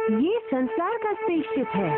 ये संसार का स्पेसशिप है।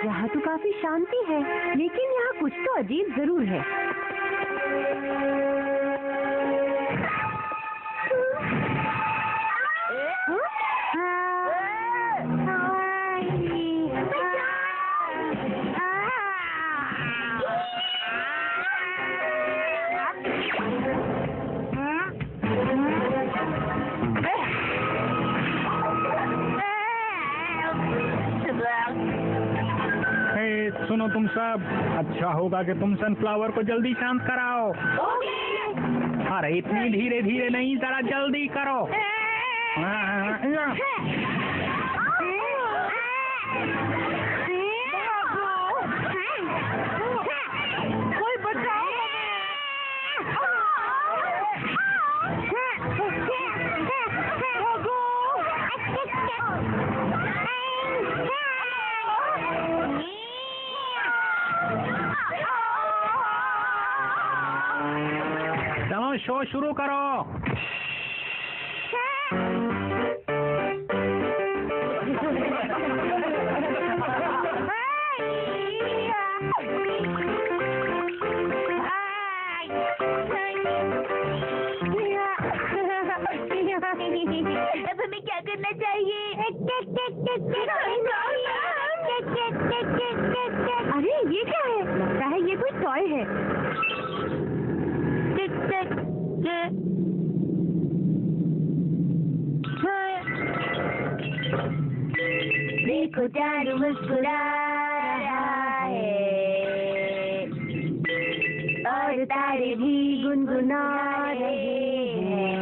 यहाँ तो काफी शांति है, लेकिन यहाँ कुछ तो अजीब जरूर है। सुनो तुम सब, अच्छा होगा कि तुम सनफ्लावर को जल्दी शांत कराओ। अरे इतनी धीरे धीरे नहीं, जरा जल्दी करो। कोई बचाओ। चलो शो शुरू करो। अब हमें क्या करना चाहिए? अरे ये क्या है? लगता है ये कोई टॉय है। देखो चारू मुस्कुरा रहा है और तारे भी गुनगुना रहे हैं।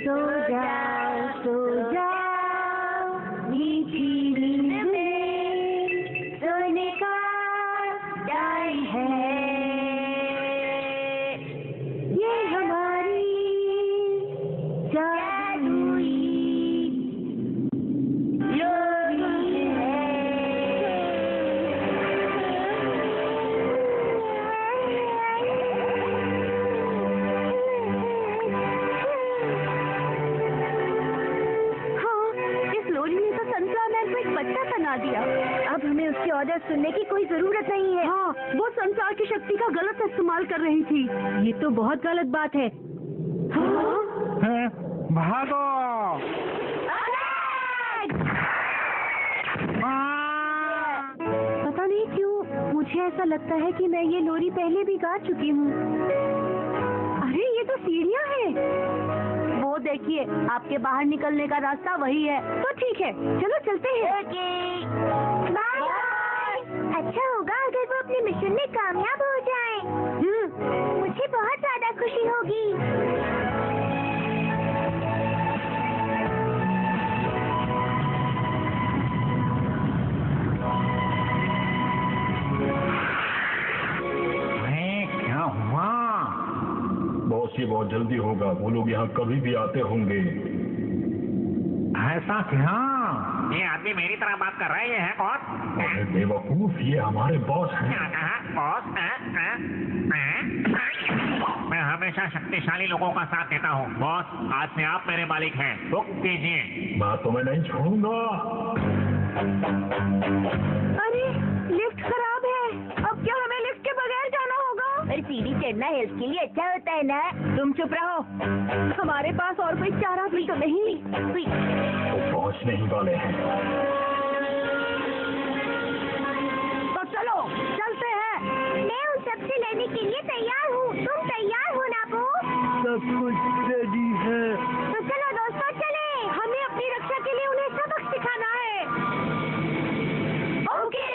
सो जाओ मीठी नींद में, सोने का टाइम है। ये हमारी जादुई लोरी है। बना दिया। अब हमें उसके ऑर्डर सुनने की कोई जरूरत नहीं है। हाँ, वो संसार की शक्ति का गलत इस्तेमाल कर रही थी। ये तो बहुत गलत बात है। हाँ? भागो। पता नहीं क्यों मुझे ऐसा लगता है कि मैं ये लोरी पहले भी गा चुकी हूँ। अरे ये तो सीढ़ियाँ हैं। वो देखिए, आपके बाहर निकलने का रास्ता वही है। तो ठीक है, चलो चलते हैं। Bye bye. अच्छा होगा अगर वो अपने मिशन में कामयाब हो जाए। मुझे बहुत ज्यादा खुशी होगी। क्या हुआ? बॉस, ये बहुत जल्दी होगा। वो लोग यहाँ कभी भी आते होंगे। ऐसा क्या? ये आदमी मेरी तरह बात कर रहा है। ये है कौन? अरे बेवकूफ, ये हमारे बॉस हैं। क्या कहा? बॉस? मैं हमेशा शक्तिशाली लोगों का साथ देता हूँ। बॉस, आज से आप मेरे मालिक हैं। हुक कीजिए। बात तो मैं नहीं छोड़ूंगा। अरे लिफ्ट खराब है। अब क्या हमें लिफ्ट के बगैर जाना होगा? पर सीढ़ी चढ़ना हेल्थ के लिए अच्छा होता है ना। तुम चुप रहो। हमारे पास और कोई चारा भी तो नहीं। वो पहुंचने ही वाले हैं। तो चलो चलते हैं। मैं उन सबसे लड़ने के लिए तैयार हूँ। तुम तैयार हो ना बो? सब कुछ रेडी है। तो चलो दोस्तों, चले। हमें अपनी रक्षा के लिए उन्हें सबक सिखाना है। ओके।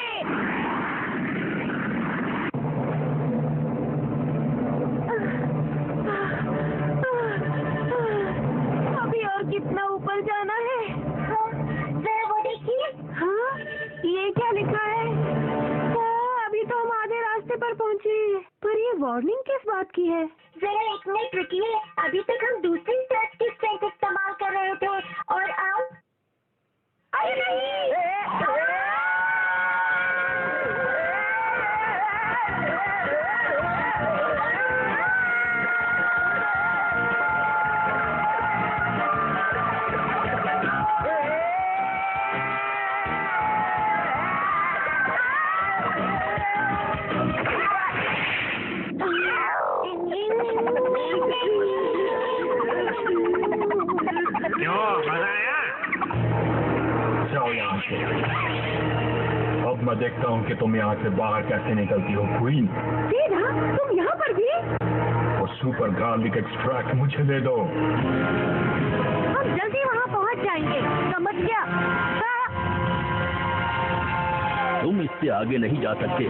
अभी और कितना ऊपर जाना है? वो देखिए। हाँ, ये क्या लिखा है? अभी तो हम आधे रास्ते पर पहुंचे हैं। पर ये वार्निंग किस बात की है? जरा एक मिनट रुकिए। अभी तक हम दूसरी सर्च की स्ट्रेंथ इस्तेमाल कर रहे थे और अब अरे नहीं। अब मैं देखता हूँ कि तुम यहाँ से बाहर कैसे निकलती हो क्वीन। सीधा तुम यहाँ पर भी? और सुपर गार्लिक एक्सट्रैक्ट मुझे दे दो। हम जल्दी वहाँ पहुँच जाएंगे, समझ गया? हाँ। तुम इससे आगे नहीं जा सकते।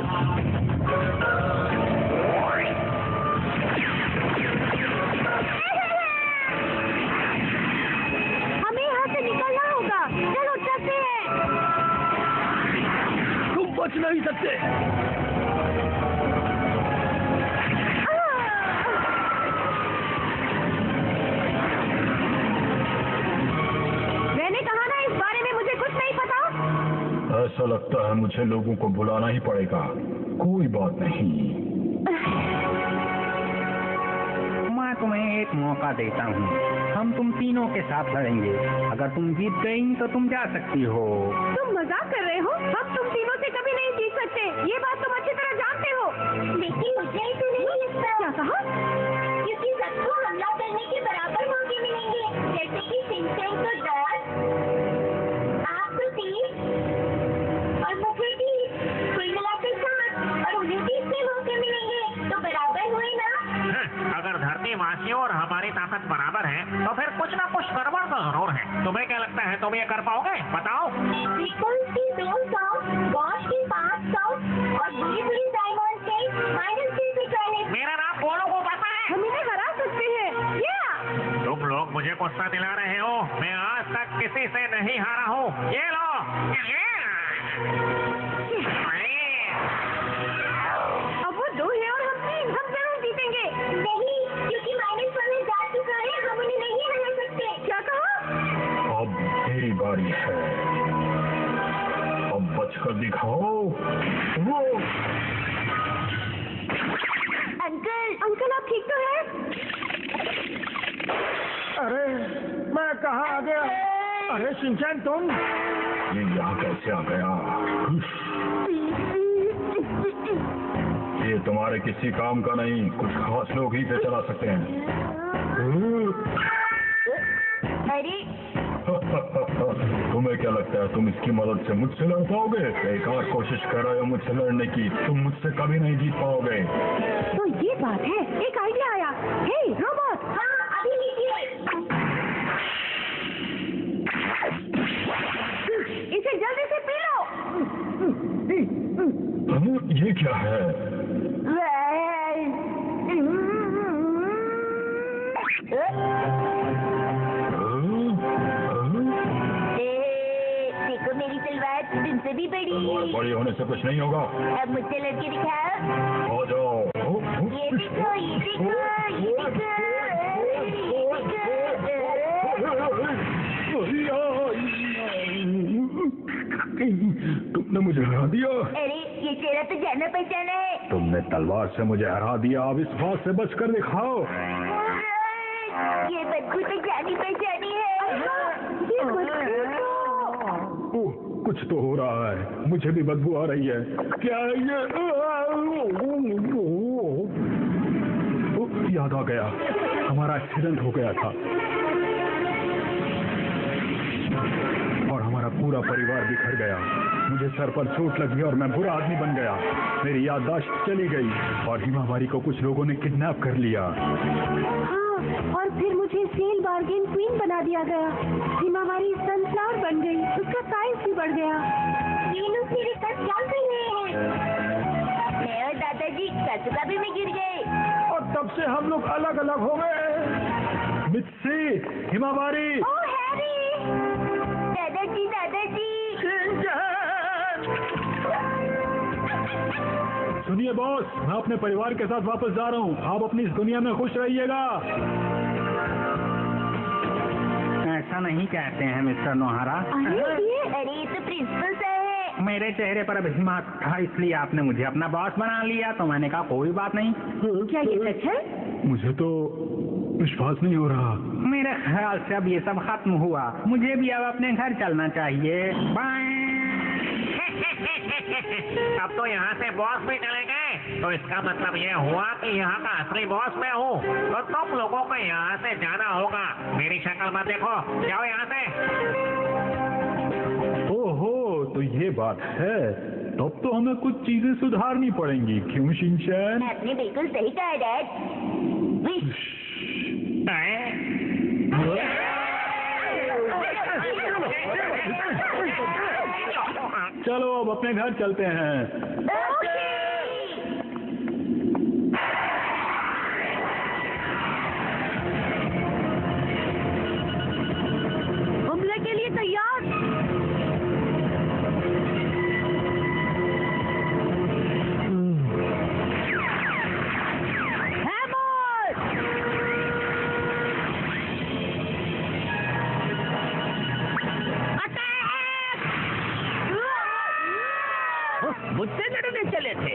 हमें यहाँ से निकलना होगा, चलो चलते हैं। तुम बच नहीं सकते। मैंने कहा ना, इस बारे में मुझे कुछ नहीं पता। ऐसा लगता है मुझे लोगों को बुलाना ही पड़ेगा। कोई बात नहीं, मैं तुम्हें एक मौका देता हूँ। हम तुम तीनों के साथ लड़ेंगे। अगर तुम जीत गई तो तुम जा सकती हो। तुम मजाक कर रहे हो? हम तुम तीनों से कभी नहीं जीत सकते, ये बात तुम अच्छी तरह जानते हो। लेकिन मुझे ऐसे नहीं लगता। क्या कहा? क्योंकि सबको हमला करने के बराबर मौके मिलेंगे, जैसे कि सिंचन को 10, आपको 30 और मुझे 30, कुल मिलाकर 7 और उन्हें 30 के मौके मिलेंगे, तो बराबर हुए ना? अगर धरती वासियों और हमारी ताकत बराबर है तो फिर कुछ ना कुछ गड़बड़ तो जरूर है। तुम्हें क्या लगता है, तुम ये कर पाओगे? बताओ। ट्रिपल्स की 200, वॉश की 500 और बुरी बुरी डायमंड के -340। मेरा नाम बोलो को पता है। हम इन्हें हरा सकते हैं। या तुम लोग मुझे गुस्सा दिला रहे हो। मैं आज तक किसी से नहीं हारा हूँ। ये लो। अब वो 2 है और हम 3, हम जरूर जीतेंगे। नहीं, क्योंकि -1 में जा चुका है, हम उन्हें नहीं हरा सकते। क्या कहा? अब मेरी बारी है। अब बचकर दिखाओ। वो अंकल आप ठीक तो है? अरे मैं कहाँ आ गया? अरे शिनचैन तुम? ये यहाँ कैसे आ गया? ये तुम्हारे किसी काम का नहीं, कुछ खास लोग ही पे चला सकते हैं। अरे तुम्हें क्या लगता है तुम इसकी मदद से मुझसे लड़ पाओगे? एक और कोशिश कर रहे हो मुझसे लड़ने की, तुम मुझसे कभी नहीं जीत पाओगे। तो ये बात है, एक आइडिया आया। हे रोबोट, हाँ अभी लीजिए। इसे जल्दी से पी लो। ये क्या है? देखो मेरी तलवार तुमसे भी बड़ी। बड़ी होने से कुछ नहीं होगा। अब मुझसे लड़के दिखाओ। आ जाओ। ये देखो, ये देखो, ये तुमने मुझे हरा दिया। अरे ये चेहरा तो जाना पहचाना है। तुमने तलवार से मुझे हरा दिया, अब इस बात से बचकर दिखाओ। ये बदबू तो जानी पहचानी है। ये बदबू तो ओह, कुछ तो हो रहा है, मुझे भी बदबू आ रही है। क्या ये? याद आ गया, हमारा एक्सीडेंट हो गया था और हमारा पूरा परिवार बिखर गया। मुझे सर पर चोट लगी और मैं बुरा आदमी बन गया। मेरी याददाश्त चली गई और हिमावारी को कुछ लोगों ने किडनैप कर लिया। हाँ, और फिर मुझे सेल बार्गेन क्वीन बना दिया गया। हिमावारी सनफ्लावर बन गई, उसका साइज भी बढ़ गया। ये लोग मेरे साथ क्या कर रहे हैं? मैं और दादाजी कचुकाबी में गिर गए और तब से हम लोग अलग अलग हो गए। मित्सी, हिमावारी। ओ हैरी! दादाजी, दादाजी! सुनिए बॉस, मैं अपने परिवार के साथ वापस जा रहा हूँ। आप अपनी इस दुनिया में खुश रहिएगा। ऐसा नहीं कहते हैं मिस्टर नोहारा। अरे तो प्रिंसिपल साहब है। मेरे चेहरे पर अब हिम्मत था, इसलिए आपने मुझे अपना बॉस बना लिया। तो मैंने कहा कोई बात नहीं। क्या ये सच है? मुझे तो विश्वास नहीं हो रहा। मेरे ख्याल से अब ये सब खत्म हुआ। मुझे भी अब अपने घर चलना चाहिए। बाय। अब तो यहाँ से बॉस भी चले गए, तो इसका मतलब ये हुआ कि यहाँ का असली बॉस मैं हूँ। तो तुम लोगों को यहाँ से जाना होगा। मेरी शक्ल मत देखो, जाओ यहाँ से। ओहो, तो ये बात है। तब तो हमें कुछ चीजें सुधारनी पड़ेंगी, क्यों शिनचैन? आपने बिल्कुल सही कहा डैड। चलो अब अपने घर चलते हैं। हमले के लिए तैयार। मुझसे लड़ने चले थे?